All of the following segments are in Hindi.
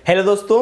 हेलो दोस्तों,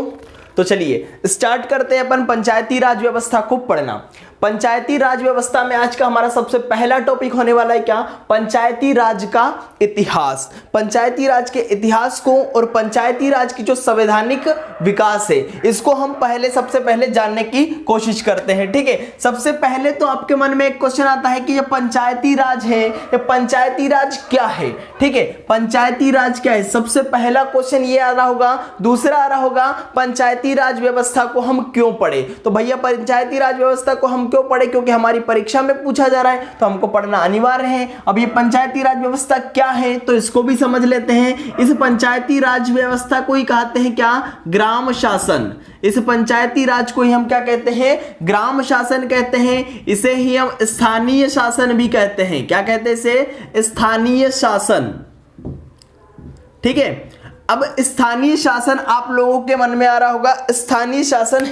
तो चलिए स्टार्ट करते हैं अपन पंचायती राज व्यवस्था को पढ़ना। पंचायती राज व्यवस्था में आज का हमारा सबसे पहला टॉपिक होने वाला है क्या? पंचायती राज का इतिहास। पंचायती राज के इतिहास को और पंचायती राज की जो संवैधानिक विकास है इसको हम सबसे पहले जानने की कोशिश करते हैं। ठीक है, सबसे पहले तो आपके मन में एक क्वेश्चन आता है कि ये पंचायती राज है, ये पंचायती राज क्या है? ठीक है, पंचायती राज क्या है? सबसे पहला क्वेश्चन ये आ रहा होगा। दूसरा आ रहा होगा पंचायती राज व्यवस्था को हम क्यों पढ़े? तो भैया पंचायती राज व्यवस्था को हम क्यों पढ़े? क्योंकि हमारी परीक्षा में पूछा जा रहा है तो हमको पढ़ना अनिवार्य है। अब ये पंचायती राज व्यवस्था क्या है तो इसको भी समझ लेते हैं। इस पंचायती राज व्यवस्था को ही कहते हैं क्या? ग्राम शासन। इस पंचायती राज को ही हम क्या कहते हैं? ग्राम शासन कहते हैं। इसे ही हम स्थानीय शासन भी कहते हैं। क्या कहते हैं इसे? स्थानीय शासन। ठीक है, अब स्थानीय शासन आप लोगों के मन में आ रहा होगा, स्थानीय शासन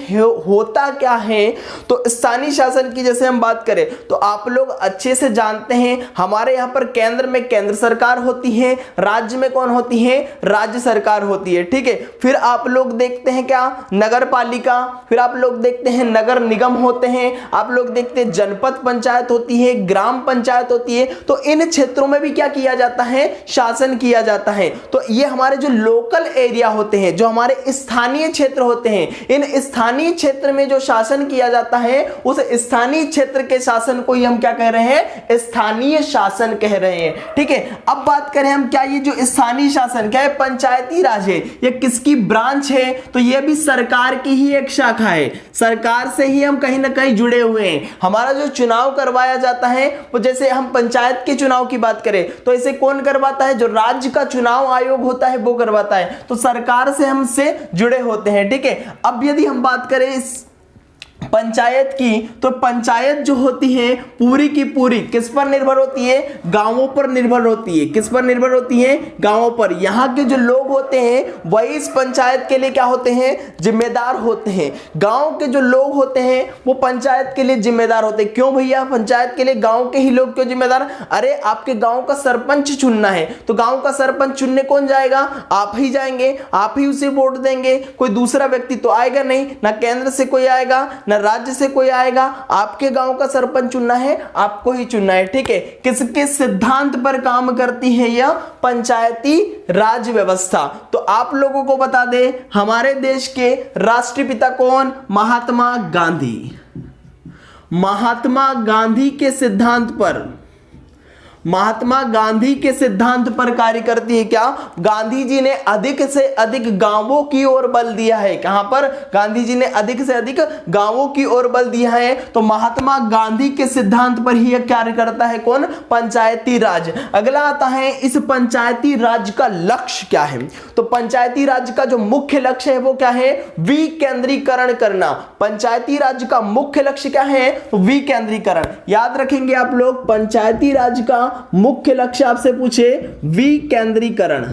होता क्या है? तो स्थानीय शासन की जैसे हम बात करें तो आप लोग अच्छे से जानते हैं हमारे यहाँ पर केंद्र में केंद्र सरकार होती है, राज्य में कौन होती है? राज्य सरकार होती है। ठीक है, फिर आप लोग देखते हैं क्या? नगर पालिका, फिर आप लोग देखते हैं नगर निगम होते हैं, आप लोग देखते हैं जनपद पंचायत होती है, ग्राम पंचायत होती है। तो इन क्षेत्रों में भी क्या किया जाता है? शासन किया जाता है। तो ये हमारे जो लोकल एरिया होते हैं, जो हमारे स्थानीय क्षेत्र होते हैं, इन स्थानीय क्षेत्र में जो शासन किया जाता है उस स्थानीय क्षेत्र के शासन को ही हम क्या कह रहे हैं? स्थानीय शासन कह रहे हैं। ठीक है, अब बात करें हम क्या ये जो स्थानीय शासन क्या है? पंचायती राज है, ये किसकी ब्रांच है? तो ये भी सरकार की ही एक शाखा है। सरकार से ही हम कहीं ना कहीं जुड़े हुए हैं। हमारा जो चुनाव करवाया जाता है वो जैसे हम पंचायत के चुनाव की बात करें तो इसे कौन करवाता है? जो राज्य का चुनाव आयोग होता है वो करवाता है। तो सरकार से हमसे जुड़े होते हैं। ठीक है, अब यदि हम बात करें इस पंचायत की तो पंचायत जो होती है पूरी की पूरी किस पर निर्भर होती है? गांवों पर निर्भर होती है। किस पर निर्भर होती है? गांवों पर। यहाँ के जो लोग होते हैं वही इस पंचायत के लिए क्या होते हैं? जिम्मेदार होते हैं। गांव के जो लोग होते हैं वो पंचायत के लिए जिम्मेदार होते हैं। क्यों भैया पंचायत के लिए गांव के ही लोग क्यों जिम्मेदार? अरे आपके गांव का सरपंच चुनना है तो गांव का सरपंच चुनने कौन जाएगा? आप ही जाएंगे, आप ही उसे वोट देंगे। कोई दूसरा व्यक्ति तो आएगा नहीं, ना केंद्र से कोई आएगा ना राज्य से कोई आएगा। आपके गांव का सरपंच चुनना है, आपको ही चुनना है। ठीक है, किसके सिद्धांत पर काम करती है यह पंचायती राज व्यवस्था? तो आप लोगों को बता दें हमारे देश के राष्ट्रपिता कौन? महात्मा गांधी। महात्मा गांधी के सिद्धांत पर, महात्मा गांधी के सिद्धांत पर कार्य करती है क्या? गांधी जी ने अधिक से अधिक गांवों की ओर बल दिया है। कहां पर? गांधी जी ने अधिक से अधिक गांवों की ओर बल दिया है। तो महात्मा गांधी के सिद्धांत पर ही कार्य करता है कौन? पंचायती राज। अगला आता है इस पंचायती राज का लक्ष्य क्या है? तो पंचायती राज का जो मुख्य लक्ष्य है वो क्या है? विकेंद्रीकरण करना। पंचायती राज का मुख्य लक्ष्य क्या है? विकेंद्रीकरण। याद रखेंगे आप लोग, पंचायती राज का मुख्य लक्ष्य आपसे पूछे विकेंद्रीकरण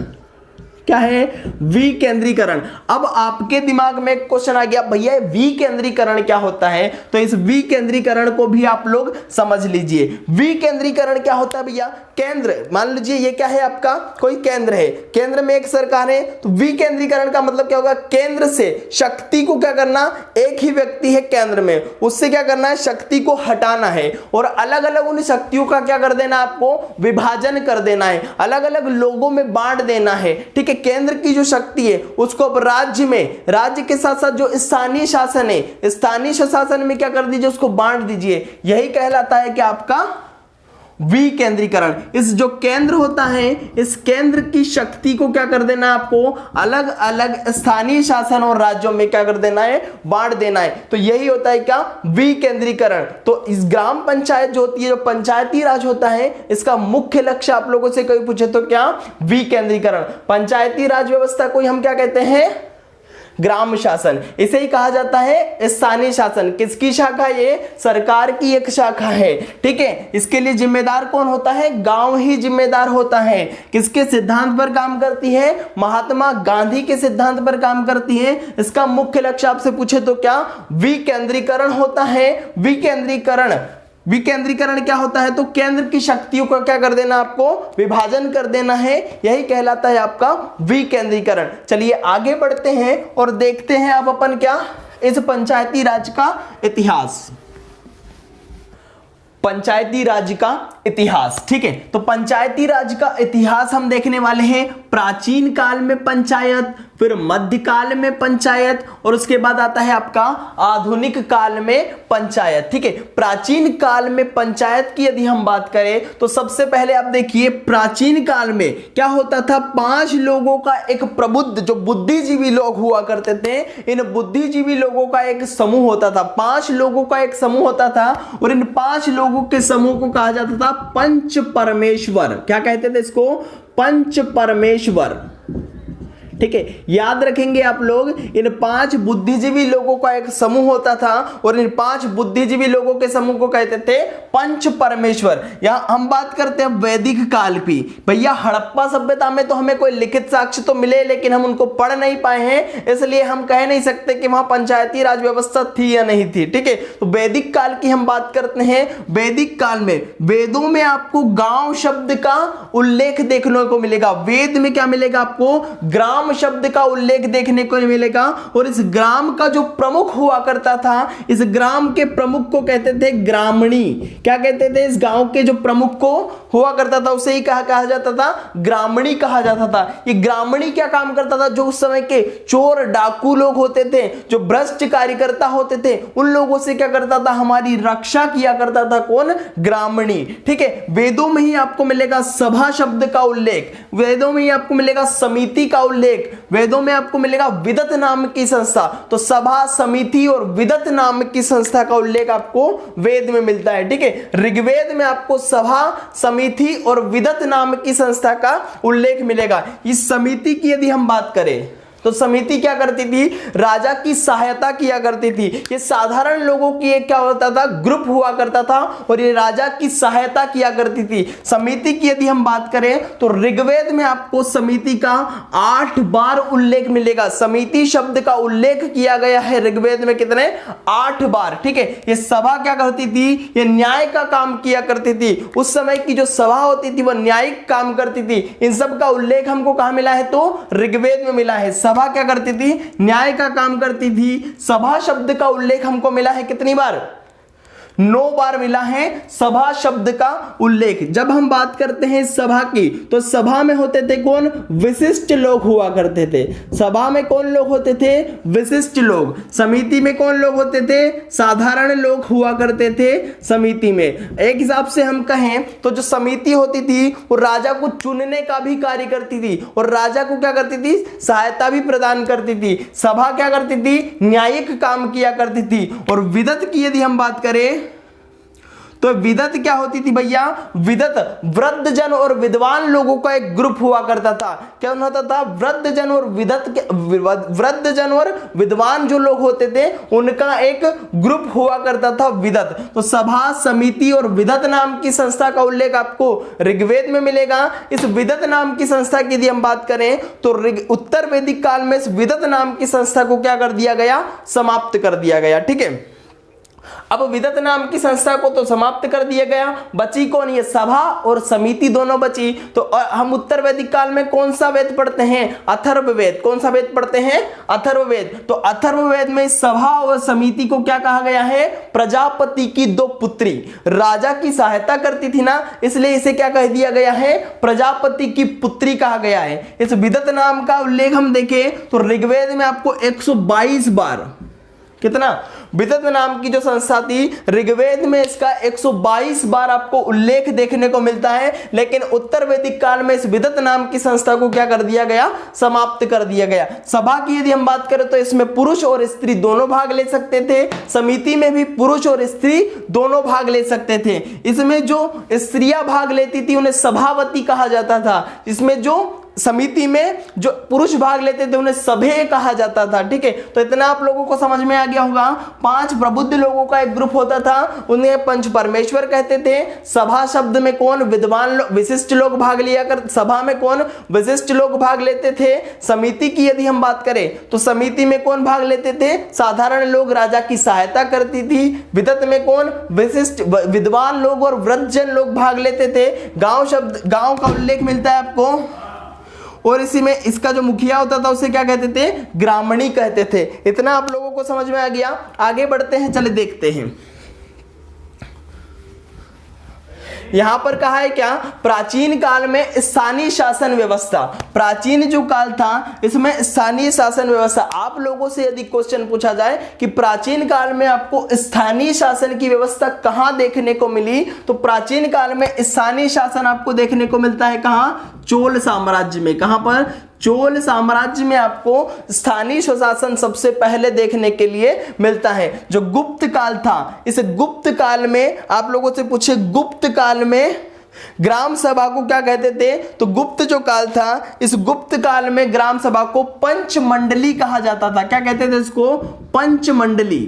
क्या है? विकेंद्रीकरण। अब आपके दिमाग में एक क्वेश्चन आ गया, भैया विकेंद्रीकरण क्या होता है? तो इस विकेंद्रीकरण को भी आप लोग समझ लीजिए। विकेंद्रीकरण क्या होता है भैया? केंद्र, मान लीजिए ये क्या है आपका? कोई केंद्र है, केंद्र में एक सरकार है। तो विकेंद्रीकरण का मतलब क्या होगा? केंद्र से शक्ति को क्या करना? एक ही व्यक्ति है केंद्र में, उससे क्या करना है? शक्ति को हटाना है और अलग अलग उन शक्तियों का क्या कर देना? आपको विभाजन कर देना है, अलग अलग लोगों में बांट देना है। ठीक है, केंद्र की जो शक्ति है उसको अब राज्य में, राज्य के साथ साथ जो स्थानीय शासन है, स्थानीय शासन में क्या कर दीजिए? उसको बांट दीजिए। यही कहलाता है कि आपका विकेंद्रीकरण। इस जो केंद्र होता है इस केंद्र की शक्ति को क्या कर देना है? आपको अलग अलग स्थानीय शासन और राज्यों में क्या कर देना है? बांट देना है। तो यही होता है क्या? विकेंद्रीकरण। तो इस ग्राम पंचायत जो होती है, जो पंचायती राज होता है, इसका मुख्य लक्ष्य आप लोगों से कोई पूछे तो क्या? विकेंद्रीकरण। पंचायती राज व्यवस्था को हम क्या कहते हैं? ग्राम शासन। इसे ही कहा जाता है स्थानीय शासन। किसकी शाखा? ये सरकार की एक शाखा है। ठीक है, इसके लिए जिम्मेदार कौन होता है? गांव ही जिम्मेदार होता है। किसके सिद्धांत पर काम करती है? महात्मा गांधी के सिद्धांत पर काम करती है। इसका मुख्य लक्ष्य आपसे पूछे तो क्या? विकेंद्रीकरण होता है। विकेंद्रीकरण विकेंद्रीकरण क्या होता है, तो केंद्र की शक्तियों का क्या कर देना, आपको विभाजन कर देना है, यही कहलाता है आपका विकेंद्रीकरण। चलिए आगे बढ़ते हैं और देखते हैं अब अपन क्या, इस पंचायती राज का इतिहास। पंचायती राज का इतिहास, ठीक है। तो पंचायती राज का इतिहास हम देखने वाले हैं। प्राचीन काल में पंचायत, फिर मध्यकाल में पंचायत, और उसके बाद आता है आपका आधुनिक काल में पंचायत, ठीक है। प्राचीन काल में पंचायत की यदि हम बात करें तो सबसे पहले आप देखिए, प्राचीन काल में क्या होता था, 5 लोगों का एक प्रबुद्ध, जो बुद्धिजीवी लोग हुआ करते थे, इन बुद्धिजीवी लोगों का एक समूह होता था। 5 लोगों का एक समूह होता था, और इन 5 लोगों के समूह को कहा जाता था पंच परमेश्वर। क्या कहते थे इसको, पंच परमेश्वर, ठीक है। याद रखेंगे आप लोग, इन 5 बुद्धिजीवी लोगों का एक समूह होता था, और इन 5 बुद्धिजीवी लोगों के समूह को कहते थे पंच परमेश्वर। यहां हम बात करते हैं वैदिक काल की। भैया हड़प्पा सभ्यता में तो हमें कोई लिखित साक्ष्य तो मिले, लेकिन हम उनको पढ़ नहीं पाए हैं, इसलिए हम कह नहीं सकते कि वहां पंचायती राज व्यवस्था थी या नहीं थी, ठीक है। तो वैदिक काल की हम बात करते हैं। वैदिक काल में वेदों में आपको गांव शब्द का उल्लेख देखने को मिलेगा। वेद में क्या मिलेगा आपको, ग्राम शब्द का उल्लेख देखने को मिलेगा, और इस ग्राम का जो प्रमुख हुआ करता था, इस ग्राम के प्रमुख को कहते थे ग्रामणी। क्या कहते थे, इस गांव के जो प्रमुख को हुआ करता था उसे ही कहा जाता था, ग्रामणी कहा जाता था। ये ग्रामणी क्या काम करता था, जो उस समय के चोर डाकू लोग होते थे, जो भ्रष्ट कार्यकर्ता होते थे, उन लोगों से क्या करता था, हमारी रक्षा किया करता था। कौन, ग्रामणी, ठीक है। वेदों में ही आपको मिलेगा सभा शब्द का उल्लेख, वेदों में ही आपको मिलेगा समिति का उल्लेख, वेदों में आपको मिलेगा विदत नाम की संस्था। तो सभा, समिति और विदत नाम की संस्था का उल्लेख आपको वेद में मिलता है, ठीक है। ऋग्वेद में आपको सभा, समिति और विदत नाम की संस्था का उल्लेख मिलेगा। इस समिति की यदि हम बात करें तो समिति क्या करती थी, राजा की सहायता किया करती थी। ये साधारण लोगों की एक क्या होता था, ग्रुप हुआ करता था, और ये राजा की सहायता किया करती थी। समिति की यदि हम बात करें तो ऋग्वेद में आपको समिति का 8 बार उल्लेख मिलेगा। समिति शब्द का उल्लेख किया गया है ऋग्वेद में, कितने, 8 बार, ठीक है। ये सभा क्या करती थी, ये न्याय का काम किया करती थी। उस समय की जो सभा होती थी वह न्यायिक काम करती थी। इन सब का उल्लेख हमको कहां मिला है, तो ऋग्वेद में मिला है। सभा क्या करती थी, न्याय का काम करती थी। सभा शब्द का उल्लेख हमको मिला है कितनी बार, 9 बार मिला है सभा शब्द का उल्लेख। जब हम बात करते हैं सभा की, तो सभा में होते थे कौन, विशिष्ट लोग हुआ करते थे। सभा में कौन लोग होते थे, विशिष्ट लोग। समिति में कौन लोग होते थे, साधारण लोग हुआ करते थे समिति में। एक हिसाब से हम कहें तो जो समिति होती थी वो राजा को चुनने का भी कार्य करती थी, और राजा को क्या करती थी, सहायता भी प्रदान करती थी। सभा क्या करती थी, न्यायिक काम किया करती थी। और विदत की यदि हम बात करें तो विदत क्या होती थी भैया, विदत वृद्धजन और विद्वान लोगों का एक ग्रुप हुआ करता था। क्या होता था, वृद्धजन और वृद्धजन और विद्वान जो लोग होते थे उनका एक ग्रुप हुआ करता था विदत। तो सभा, समिति और विदत नाम की संस्था का उल्लेख आपको ऋग्वेद में मिलेगा। इस विदत नाम की संस्था की यदि हम बात करें तो उत्तर वैदिक काल में इस विदत नाम की संस्था को क्या कर दिया गया, समाप्त कर दिया गया, ठीक है। अब विदत नाम की संस्था को तो समाप्त कर दिया गया, बची कौन, ये सभा और समिति दोनों बची। तो हम उत्तर वैदिक काल में कौन सा वेद पढ़ते हैं, अथर्ववेद। कौन सा वेद पढ़ते हैं, अथर्ववेद। तो अथर्ववेद में सभा और समिति को क्या कहा गया है, प्रजापति की 2 पुत्री। राजा की सहायता करती थी ना, इसलिए इसे क्या कह दिया गया है, प्रजापति की पुत्री कहा गया है। इस विदत नाम का उल्लेख हम देखें तो ऋग्वेद में आपको 122 बार, कितना, विदत नाम की जो संस्था थी ऋग्वेद में इसका 122 बार आपको उल्लेख देखने को मिलता है। लेकिन उत्तर वैदिक काल में इस विदत नाम की संस्था को क्या कर दिया गया, समाप्त कर दिया गया। सभा की यदि हम बात करें तो इसमें पुरुष और स्त्री दोनों भाग ले सकते थे। समिति में भी पुरुष और स्त्री दोनों भाग ले सकते थे। इसमें जो स्त्रियां भाग लेती थी उन्हें सभावती कहा जाता था। इसमें जो समिति में जो पुरुष भाग लेते थे उन्हें सभेय कहा जाता था। ठीक है, तो इतना आप लोगों को समझ में आ गया होगा। 5 प्रबुद्ध लोगों का एक ग्रुप होता था, उन्हें पंच परमेश्वर कहते थे। सभा शब्द में कौन विद्वान विशिष्ट लोग भाग लिया कर, सभा में कौन विशिष्ट लोग भाग लेते थे। समिति की यदि हम बात करें तो समिति में कौन भाग लेते थे, साधारण लोग, राजा की सहायता करती थी। विदत में कौन, विशिष्ट विद्वान लोग और वृद्धजन लोग भाग लेते थे। गांव शब्द, गांव का उल्लेख मिलता है आपको, और इसी में इसका जो मुखिया होता था उसे क्या कहते थे, ग्रामणी कहते थे। इतना आप लोगों को समझ में आ गया। आगे बढ़ते हैं, चले देखते हैं। यहां पर कहा है क्या, प्राचीन काल में स्थानीय शासन व्यवस्था। प्राचीन जो काल था इसमें स्थानीय शासन व्यवस्था। आप लोगों से यदि क्वेश्चन पूछा जाए कि प्राचीन काल में आपको स्थानीय शासन की व्यवस्था कहां देखने को मिली, तो प्राचीन काल में स्थानीय शासन आपको देखने को मिलता है कहां, चोल साम्राज्य में। कहां पर, चोल साम्राज्य में आपको स्थानीय स्वशासन सबसे पहले देखने के लिए मिलता है। जो गुप्त काल था, इस गुप्त काल में आप लोगों से पूछे, गुप्त काल में ग्राम सभा को क्या कहते थे, तो गुप्त जो काल था, इस गुप्त काल में ग्राम सभा को पंचमंडली कहा जाता था। क्या कहते थे इसको, पंचमंडली।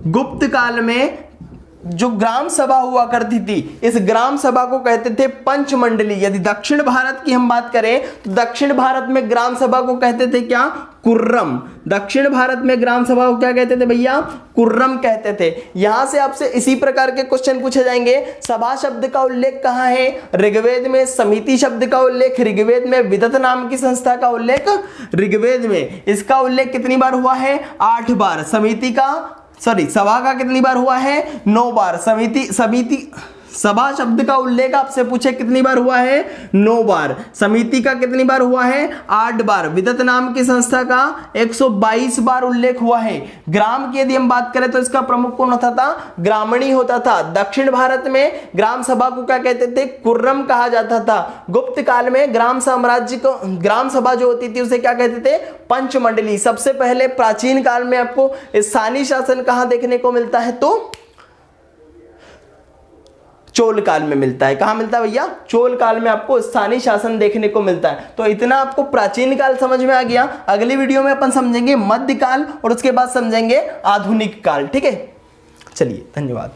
गुप्त काल में जो ग्राम सभा हुआ करती थी, इस ग्राम सभा को कहते थे पंचमंडली। यदि दक्षिण भारत की हम बात करें तो दक्षिण भारत में ग्राम सभा को कहते थे क्या, कुर्रम। दक्षिण भारत में ग्राम सभा को क्या कहते थे भैया, कुर्रम कहते थे। यहां से आपसे इसी प्रकार के क्वेश्चन पूछे जाएंगे। सभा शब्द का उल्लेख कहां है, ऋग्वेद में। समिति शब्द का उल्लेख ऋग्वेद में। विदत नाम की संस्था का उल्लेख ऋग्वेद में। इसका उल्लेख कितनी बार हुआ है, 8 बार। समिति का, सभा का कितनी बार हुआ है, 9 बार। सभा शब्द का उल्लेख आपसे पूछे कितनी बार हुआ है, 9 बार। समिति का कितनी बार हुआ है, 8 बार। विदत नाम की संस्था का 122 बार उल्लेख हुआ है। ग्राम की यदि हम बात करें तो इसका प्रमुख कौन होता था, ग्रामणी होता था। दक्षिण भारत में ग्राम सभा को क्या कहते थे, कुर्रम कहा जाता था। गुप्त काल में ग्राम साम्राज्य को, ग्राम सभा जो होती थी उसे क्या कहते थे, पंचमंडली। सबसे पहले प्राचीन काल में आपको स्थानीय शासन कहां देखने को मिलता है, तो चोल काल में मिलता है। कहां मिलता है भैया, चोल काल में आपको स्थानीय शासन देखने को मिलता है। तो इतना आपको प्राचीन काल समझ में आ गया। अगली वीडियो में अपन समझेंगे मध्यकाल और उसके बाद समझेंगे आधुनिक काल। ठीक है, चलिए धन्यवाद।